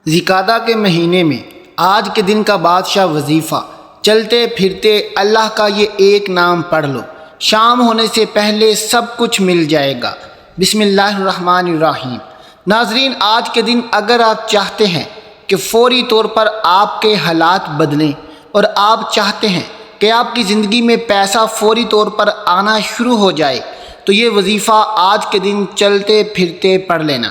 ذی-قعدہ کے مہینے میں آج کے دن کا بادشاہ وظیفہ، چلتے پھرتے اللہ کا یہ ایک نام پڑھ لو، شام ہونے سے پہلے سب کچھ مل جائے گا۔ بسم اللہ الرحمن الرحیم۔ ناظرین، آج کے دن اگر آپ چاہتے ہیں کہ فوری طور پر آپ کے حالات بدلیں اور آپ چاہتے ہیں کہ آپ کی زندگی میں پیسہ فوری طور پر آنا شروع ہو جائے تو یہ وظیفہ آج کے دن چلتے پھرتے پڑھ لینا۔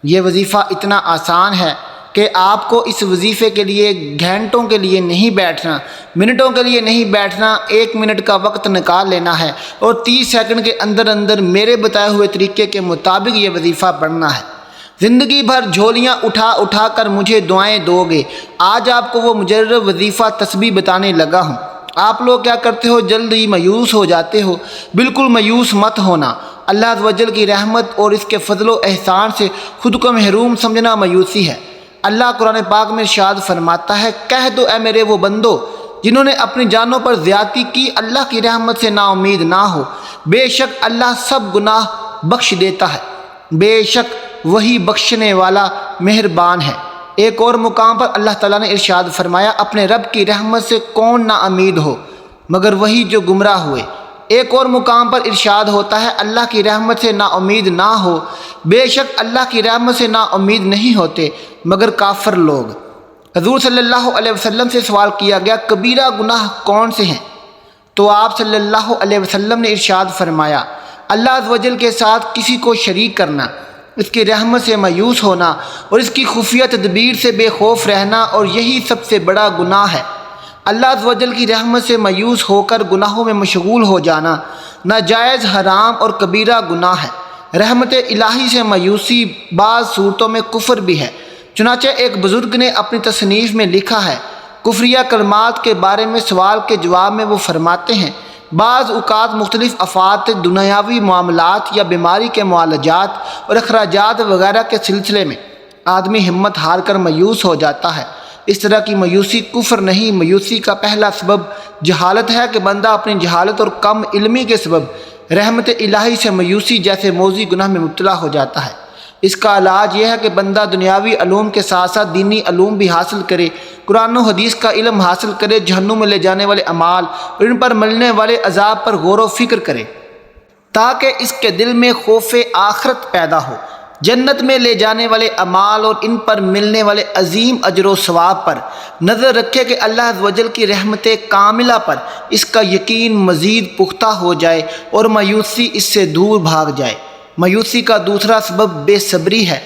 یہ وظیفہ اتنا آسان ہے کہ آپ کو اس وظیفے کے لیے گھنٹوں کے لیے نہیں بیٹھنا، منٹوں کے لیے نہیں بیٹھنا، 1 منٹ کا وقت نکال لینا ہے اور 30 سیکنڈ کے اندر اندر میرے بتائے ہوئے طریقے کے مطابق یہ وظیفہ پڑھنا ہے۔ زندگی بھر جھولیاں اٹھا اٹھا کر مجھے دعائیں دو گے، آج آپ کو وہ مجرب وظیفہ تسبیح بتانے لگا ہوں۔ آپ لوگ کیا کرتے ہو؟ جلد ہی مایوس ہو جاتے ہو۔ بالکل مایوس مت ہونا۔ اللہ عز و جل کی رحمت اور اس کے فضل و احسان سے خود کو محروم سمجھنا مایوسی ہے۔ اللہ قرآن پاک میں ارشاد فرماتا ہے، کہہ دو اے میرے وہ بندو جنہوں نے اپنی جانوں پر زیادتی کی، اللہ کی رحمت سے نا امید نہ ہو، بے شک اللہ سب گناہ بخش دیتا ہے، بے شک وہی بخشنے والا مہربان ہے۔ ایک اور مقام پر اللہ تعالیٰ نے ارشاد فرمایا، اپنے رب کی رحمت سے کون نا امید ہو مگر وہی جو گمراہ ہوئے۔ ایک اور مقام پر ارشاد ہوتا ہے، اللہ کی رحمت سے نا امید نہ ہو، بے شک اللہ کی رحمت سے نا امید نہیں ہوتے مگر کافر لوگ۔ حضور صلی اللہ علیہ وسلم سے سوال کیا گیا، کبیرہ گناہ کون سے ہیں؟ تو آپ صلی اللہ علیہ وسلم نے ارشاد فرمایا، اللہ عز و جل کے ساتھ کسی کو شریک کرنا، اس کی رحمت سے مایوس ہونا اور اس کی خفیہ تدبیر سے بے خوف رہنا، اور یہی سب سے بڑا گناہ ہے۔ اللہ عز و جل کی رحمت سے مایوس ہو کر گناہوں میں مشغول ہو جانا ناجائز، حرام اور کبیرہ گناہ ہے۔ رحمت الہی سے مایوسی بعض صورتوں میں کفر بھی ہے۔ چنانچہ ایک بزرگ نے اپنی تصنیف میں لکھا ہے، کفریہ کلمات کے بارے میں سوال کے جواب میں وہ فرماتے ہیں، بعض اوقات مختلف افات دنیاوی معاملات یا بیماری کے معالجات اور اخراجات وغیرہ کے سلسلے میں آدمی ہمت ہار کر مایوس ہو جاتا ہے۔ اس طرح کی مایوسی کفر نہیں، مایوسی کا پہلا سبب جہالت ہے کہ بندہ اپنی جہالت اور کم علمی کے سبب رحمت الہی سے مایوسی جیسے موذی گناہ میں مبتلا ہو جاتا ہے۔ اس کا علاج یہ ہے کہ بندہ دنیاوی علوم کے ساتھ ساتھ دینی علوم بھی حاصل کرے، قرآن و حدیث کا علم حاصل کرے، جہنم میں لے جانے والے اعمال اور ان پر ملنے والے عذاب پر غور و فکر کرے تاکہ اس کے دل میں خوف آخرت پیدا ہو، جنت میں لے جانے والے اعمال اور ان پر ملنے والے عظیم اجر و ثواب پر نظر رکھے کہ اللہ عز و جل کی رحمت کاملہ پر اس کا یقین مزید پختہ ہو جائے اور مایوسی اس سے دور بھاگ جائے۔ مایوسی کا دوسرا سبب بے صبری ہے۔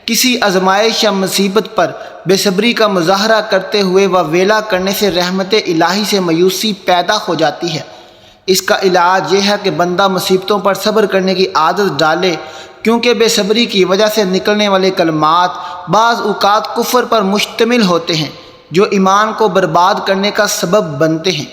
کسی آزمائش یا مصیبت پر بے صبری کا مظاہرہ کرتے ہوئے و ویلا کرنے سے رحمت الہی سے مایوسی پیدا ہو جاتی ہے۔ اس کا علاج یہ ہے کہ بندہ مصیبتوں پر صبر کرنے کی عادت ڈالے، کیونکہ بے صبری کی وجہ سے نکلنے والے کلمات بعض اوقات کفر پر مشتمل ہوتے ہیں جو ایمان کو برباد کرنے کا سبب بنتے ہیں۔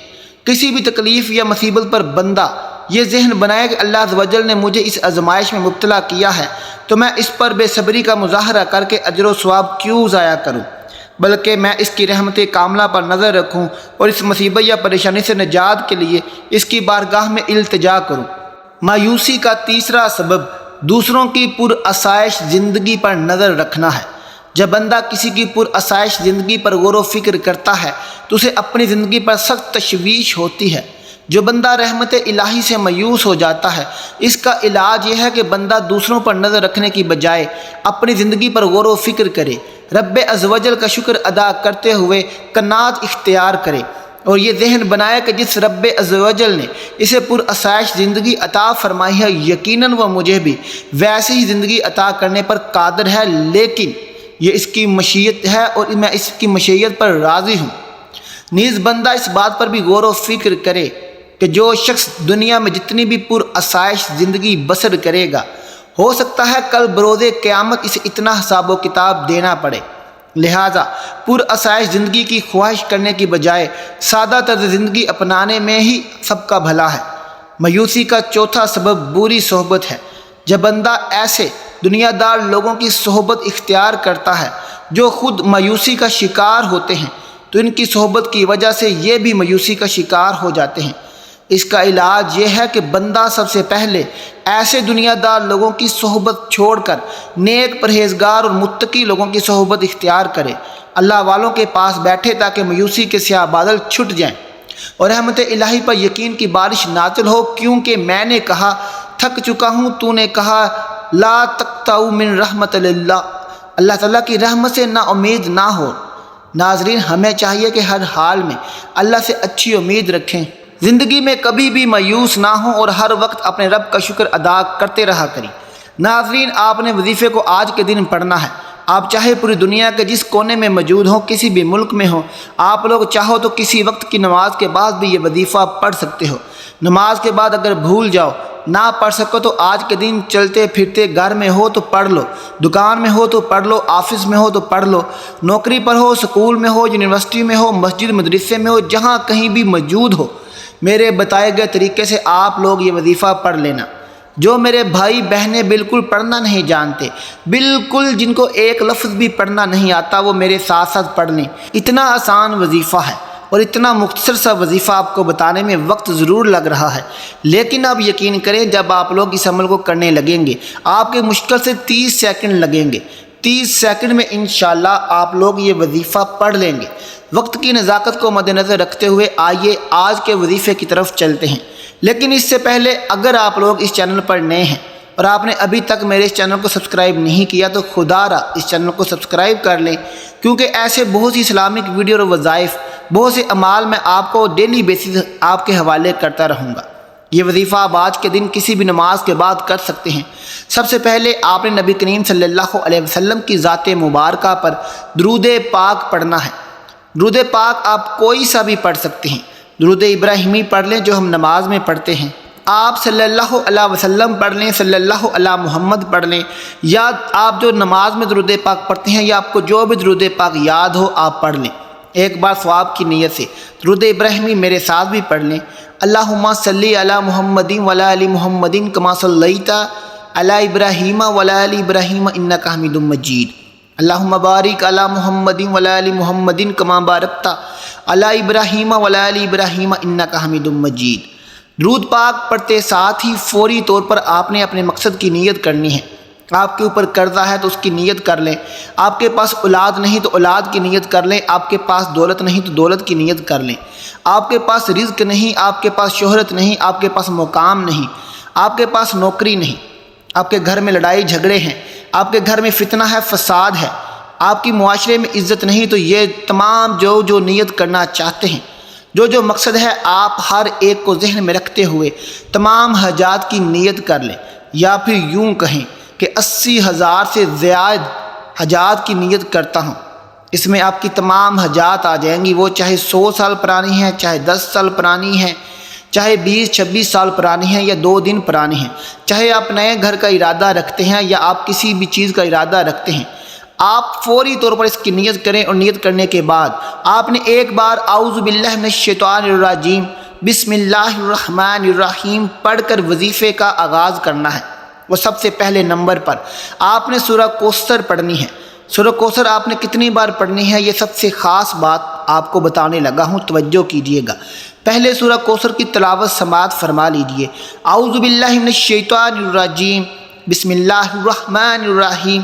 کسی بھی تکلیف یا مصیبت پر بندہ یہ ذہن بنائے کہ اللہ عز و جل نے مجھے اس آزمائش میں مبتلا کیا ہے تو میں اس پر بے صبری کا مظاہرہ کر کے اجر و ثواب کیوں ضائع کروں، بلکہ میں اس کی رحمت کاملہ پر نظر رکھوں اور اس مصیبت یا پریشانی سے نجات کے لیے اس کی بارگاہ میں التجا کروں۔ مایوسی کا تیسرا سبب دوسروں کی پرآسائش زندگی پر نظر رکھنا ہے۔ جب بندہ کسی کی پرآسائش زندگی پر غور و فکر کرتا ہے تو اسے اپنی زندگی پر سخت تشویش ہوتی ہے۔ جو بندہ رحمت الہی سے مایوس ہو جاتا ہے، اس کا علاج یہ ہے کہ بندہ دوسروں پر نظر رکھنے کی بجائے اپنی زندگی پر غور و فکر کرے، رب عز و جل کا شکر ادا کرتے ہوئے قناعت اختیار کرے اور یہ ذہن بنائے کہ جس رب عز و جل نے اسے پرآسائش زندگی عطا فرمائی ہے، یقیناً وہ مجھے بھی ویسے ہی زندگی عطا کرنے پر قادر ہے، لیکن یہ اس کی مشیت ہے اور میں اس کی مشیت پر راضی ہوں۔ نیز بندہ اس بات پر بھی غور و فکر کرے کہ جو شخص دنیا میں جتنی بھی پرآسائش زندگی بسر کرے گا، ہو سکتا ہے کل بروز قیامت اسے اتنا حساب و کتاب دینا پڑے۔ لہٰذا پرآسائش زندگی کی خواہش کرنے کی بجائے سادہ طرز زندگی اپنانے میں ہی سب کا بھلا ہے۔ مایوسی کا چوتھا سبب بری صحبت ہے۔ جب بندہ ایسے دنیا دار لوگوں کی صحبت اختیار کرتا ہے جو خود مایوسی کا شکار ہوتے ہیں تو ان کی صحبت کی وجہ سے یہ بھی مایوسی کا شکار ہو جاتے ہیں۔ اس کا علاج یہ ہے کہ بندہ سب سے پہلے ایسے دنیا دار لوگوں کی صحبت چھوڑ کر نیک پرہیزگار اور متقی لوگوں کی صحبت اختیار کرے، اللہ والوں کے پاس بیٹھے تاکہ مایوسی کے سیاہ بادل چھٹ جائیں اور رحمت الہی پر یقین کی بارش نازل ہو، کیونکہ میں نے کہا تھک چکا ہوں، تو نے کہا لا تقنطوا من رحمت اللہ، اللہ تعالیٰ کی رحمت سے نا امید نہ ہو۔ ناظرین، ہمیں چاہیے کہ ہر حال میں اللہ سے اچھی امید رکھیں، زندگی میں کبھی بھی مایوس نہ ہوں اور ہر وقت اپنے رب کا شکر ادا کرتے رہا کریں۔ ناظرین، آپ نے وظیفے کو آج کے دن پڑھنا ہے۔ آپ چاہے پوری دنیا کے جس کونے میں موجود ہوں، کسی بھی ملک میں ہوں، آپ لوگ چاہو تو کسی وقت کی نماز کے بعد بھی یہ وظیفہ پڑھ سکتے ہو۔ نماز کے بعد اگر بھول جاؤ، نہ پڑھ سکو تو آج کے دن چلتے پھرتے گھر میں ہو تو پڑھ لو، دکان میں ہو تو پڑھ لو، آفس میں ہو تو پڑھ لو، نوکری پر ہو، سکول میں ہو، یونیورسٹی میں ہو، مسجد مدرسے میں ہو، جہاں کہیں بھی موجود ہو، میرے بتائے گئے طریقے سے آپ لوگ یہ وظیفہ پڑھ لینا۔ جو میرے بھائی بہنیں بالکل پڑھنا نہیں جانتے، بالکل جن کو ایک لفظ بھی پڑھنا نہیں آتا، وہ میرے ساتھ ساتھ پڑھ لیں۔ اتنا آسان وظیفہ ہے اور اتنا مختصر سا وظیفہ آپ کو بتانے میں وقت ضرور لگ رہا ہے، لیکن اب یقین کریں جب آپ لوگ اس عمل کو کرنے لگیں گے، آپ کے مشکل سے 30 سیکنڈ لگیں گے، 30 سیکنڈ میں انشاءاللہ آپ لوگ یہ وظیفہ پڑھ لیں گے۔ وقت کی نزاکت کو مد نظر رکھتے ہوئے آئیے آج کے وظیفے کی طرف چلتے ہیں، لیکن اس سے پہلے اگر آپ لوگ اس چینل پر نئے ہیں اور آپ نے ابھی تک میرے اس چینل کو سبسکرائب نہیں کیا تو خدا را اس چینل کو سبسکرائب کر لیں، کیونکہ ایسے بہت سی اسلامک ویڈیو اور وظائف، بہت سے اعمال میں آپ کو ڈیلی بیسس آپ کے حوالے کرتا رہوں گا۔ یہ وظیفہ آپ آج کے دن کسی بھی نماز کے بعد کر سکتے ہیں۔ سب سے پہلے آپ نے نبی کریم صلی اللہ علیہ وسلم کی ذات مبارکہ پر درود پاک پڑھنا ہے۔ درود پاک آپ کوئی سا بھی پڑھ سکتے ہیں، درود ابراہیمی پڑھ لیں جو ہم نماز میں پڑھتے ہیں، آپ صلی اللہ علیہ وسلم پڑھ لیں، صلی اللہ علیہ محمد پڑھ لیں، یا آپ جو نماز میں درود پاک پڑھتے ہیں یا آپ کو جو بھی درود پاک یاد ہو آپ پڑھ لیں۔ ایک بار ثواب کی نیت سے درود ابراہیمی میرے ساتھ بھی پڑھ لیں۔ اللہم صلی علی محمد وعلی آل محمد کما صلیت علی ابراہیم وعلی آل ابراہیم انک حمید مجید۔ اللہم بارک علی محمد وعلی آل محمد کما بارکت علی ابراہیم وعلی آل ابراہیم انک حمید مجید۔ درود پاک پڑھتے ساتھ ہی فوری طور پر آپ نے اپنے مقصد کی نیت کرنی ہے۔ آپ کے اوپر قرضہ ہے تو اس کی نیت کر لیں، آپ کے پاس اولاد نہیں تو اولاد کی نیت کر لیں، آپ کے پاس دولت نہیں تو دولت کی نیت کر لیں، آپ کے پاس رزق نہیں، آپ کے پاس شہرت نہیں، آپ کے پاس مقام نہیں، آپ کے پاس نوکری نہیں، آپ کے گھر میں لڑائی جھگڑے ہیں، آپ کے گھر میں فتنہ ہے، فساد ہے، آپ کی معاشرے میں عزت نہیں، تو یہ تمام جو نیت کرنا چاہتے ہیں، جو مقصد ہے، آپ ہر ایک کو ذہن میں رکھتے ہوئے تمام حاجات کی نیت کر لیں، یا پھر یوں کہیں کہ 80,000 سے زیادہ حاجات کی نیت کرتا ہوں، اس میں آپ کی تمام حاجات آ جائیں گی، وہ چاہے 100 سال پرانی ہیں، چاہے 10 سال پرانی ہیں، چاہے 20-26 سال پرانی ہیں یا 2 دن پرانی ہیں، چاہے آپ نئے گھر کا ارادہ رکھتے ہیں یا آپ کسی بھی چیز کا ارادہ رکھتے ہیں، آپ فوری طور پر اس کی نیت کریں، اور نیت کرنے کے بعد آپ نے ایک بار اعوذ باللہ من الشیطان الرجیم بسم اللہ الرحمن الرحیم پڑھ کر وظیفے کا آغاز کرنا ہے۔ وہ سب سے پہلے نمبر پر آپ نے سورہ کوثر پڑھنی ہے۔ سورہ کوثر آپ نے کتنی بار پڑھنی ہے، یہ سب سے خاص بات آپ کو بتانے لگا ہوں، توجہ کیجئے گا۔ پہلے سورہ کوثر کی تلاوت سماعت فرما لیجئے۔ اعوذ باللہ من الشیطان الرجیم بسم اللہ الرحمن الرحیم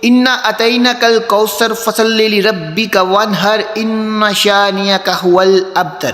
انا اتیناک الکوثر فصلی لربک وانحر ان شانئک هو الابتر۔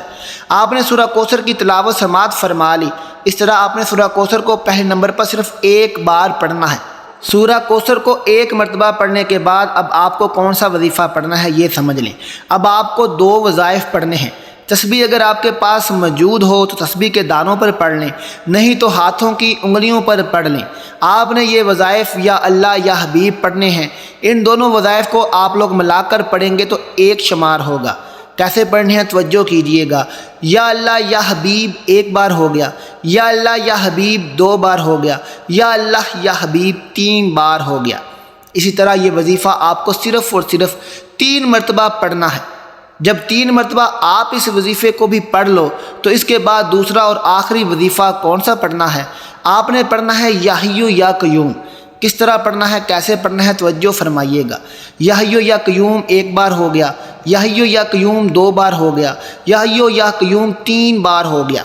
آپ نے سورہ کوثر کی تلاوت سماعت فرما لی۔ اس طرح آپ نے سورہ کوثر کو پہلے نمبر پر صرف ایک بار پڑھنا ہے۔ سورہ کوثر کو ایک مرتبہ پڑھنے کے بعد اب آپ کو کون سا وظیفہ پڑھنا ہے یہ سمجھ لیں۔ اب آپ کو 2 وظائف پڑھنے ہیں۔ تسبیح اگر آپ کے پاس موجود ہو تو تسبیح کے دانوں پر پڑھ لیں، نہیں تو ہاتھوں کی انگلیوں پر پڑھ لیں۔ آپ نے یہ وظائف یا اللہ یا حبیب پڑھنے ہیں۔ ان دونوں وظائف کو آپ لوگ ملا کر پڑھیں گے تو ایک شمار ہوگا۔ کیسے پڑھنے ہیں توجہ کیجئے گا۔ یا اللہ یا حبیب 1 بار ہو گیا، یا اللہ یا حبیب 2 بار ہو گیا، یا اللہ یا حبیب 3 بار ہو گیا۔ اسی طرح یہ وظیفہ آپ کو صرف اور صرف 3 مرتبہ پڑھنا ہے۔ جب 3 مرتبہ آپ اس وظیفے کو بھی پڑھ لو تو اس کے بعد دوسرا اور آخری وظیفہ کون سا پڑھنا ہے؟ آپ نے پڑھنا ہے یا حیّ یا قیوم۔ کس طرح پڑھنا ہے، کیسے پڑھنا ہے توجہ فرمائیے گا۔ یا حیّ یا قیوم 1 بار ہو گیا، یا حیّ یا قیوم 2 بار ہو گیا، یا حیّ یا قیوم 3 بار ہو گیا۔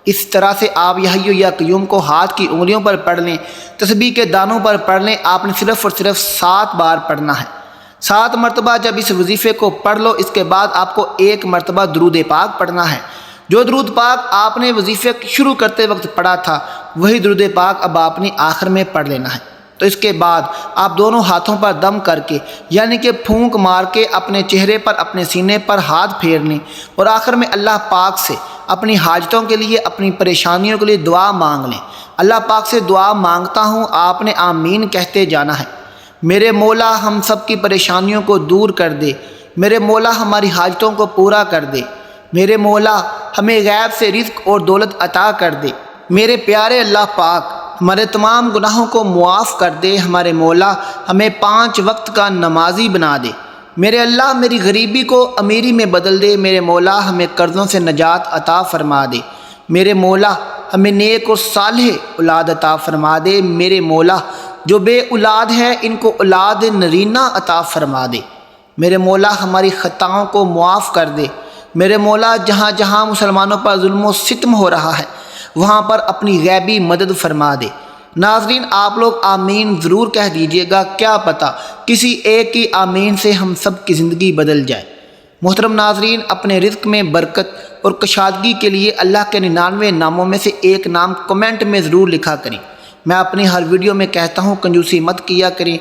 اس طرح سے آپ یا حی یا قیوم کو ہاتھ کی انگلیوں پر پڑھ لیں، تسبیح کے دانوں پر پڑھ لیں۔ آپ نے صرف اور صرف 7 بار پڑھنا ہے۔ 7 مرتبہ جب اس وظیفے کو پڑھ لو، اس کے بعد آپ کو 1 مرتبہ درود پاک پڑھنا ہے۔ جو درود پاک آپ نے وظیفے شروع کرتے وقت پڑھا تھا، وہی درود پاک اب آپ نے آخر میں پڑھ لینا ہے۔ تو اس کے بعد آپ دونوں ہاتھوں پر دم کر کے، یعنی کہ پھونک مار کے، اپنے چہرے پر، اپنے سینے پر ہاتھ پھیر لیں اور آخر میں اللہ پاک سے اپنی حاجتوں کے لیے، اپنی پریشانیوں کے لیے دعا مانگ لیں۔ اللہ پاک سے دعا مانگتا ہوں، آپ نے آمین کہتے جانا ہے۔ میرے مولا ہم سب کی پریشانیوں کو دور کر دے، میرے مولا ہماری حاجتوں کو پورا کر دے، میرے مولا ہمیں غیب سے رزق اور دولت عطا کر دے، میرے پیارے اللہ پاک ہمارے تمام گناہوں کو معاف کر دے، ہمارے مولا ہمیں 5 وقت کا نمازی بنا دے، میرے اللہ میری غریبی کو امیری میں بدل دے، میرے مولا ہمیں قرضوں سے نجات عطا فرما دے، میرے مولا ہمیں نیک اور صالح اولاد عطا فرما دے، میرے مولا جو بے اولاد ہے ان کو اولاد نرینہ عطا فرما دے، میرے مولا ہماری خطاؤں کو معاف کر دے، میرے مولا جہاں جہاں مسلمانوں پر ظلم و ستم ہو رہا ہے وہاں پر اپنی غیبی مدد فرما دے۔ ناظرین آپ لوگ آمین ضرور کہہ دیجئے گا، کیا پتہ کسی ایک کی آمین سے ہم سب کی زندگی بدل جائے۔ محترم ناظرین، اپنے رزق میں برکت اور کشادگی کے لیے اللہ کے 99 ناموں میں سے ایک نام کمنٹ میں ضرور لکھا کریں۔ میں اپنی ہر ویڈیو میں کہتا ہوں کنجوسی مت کیا کریں،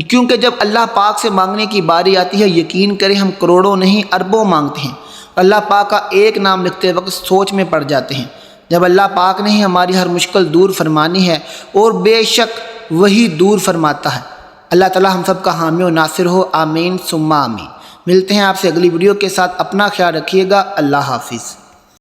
کیونکہ جب اللہ پاک سے مانگنے کی باری آتی ہے یقین کریں ہم کروڑوں نہیں اربوں مانگتے ہیں، اللہ پاک کا ایک نام لکھتے وقت سوچ میں پڑ جاتے ہیں۔ جب اللہ پاک نے ہی ہماری ہر مشکل دور فرمانی ہے، اور بے شک وہی دور فرماتا ہے۔ اللہ تعالی ہم سب کا حامی و ناصر ہو، آمین ثم آمین۔ ملتے ہیں آپ سے اگلی ویڈیو کے ساتھ، اپنا خیال رکھیے گا، اللہ حافظ۔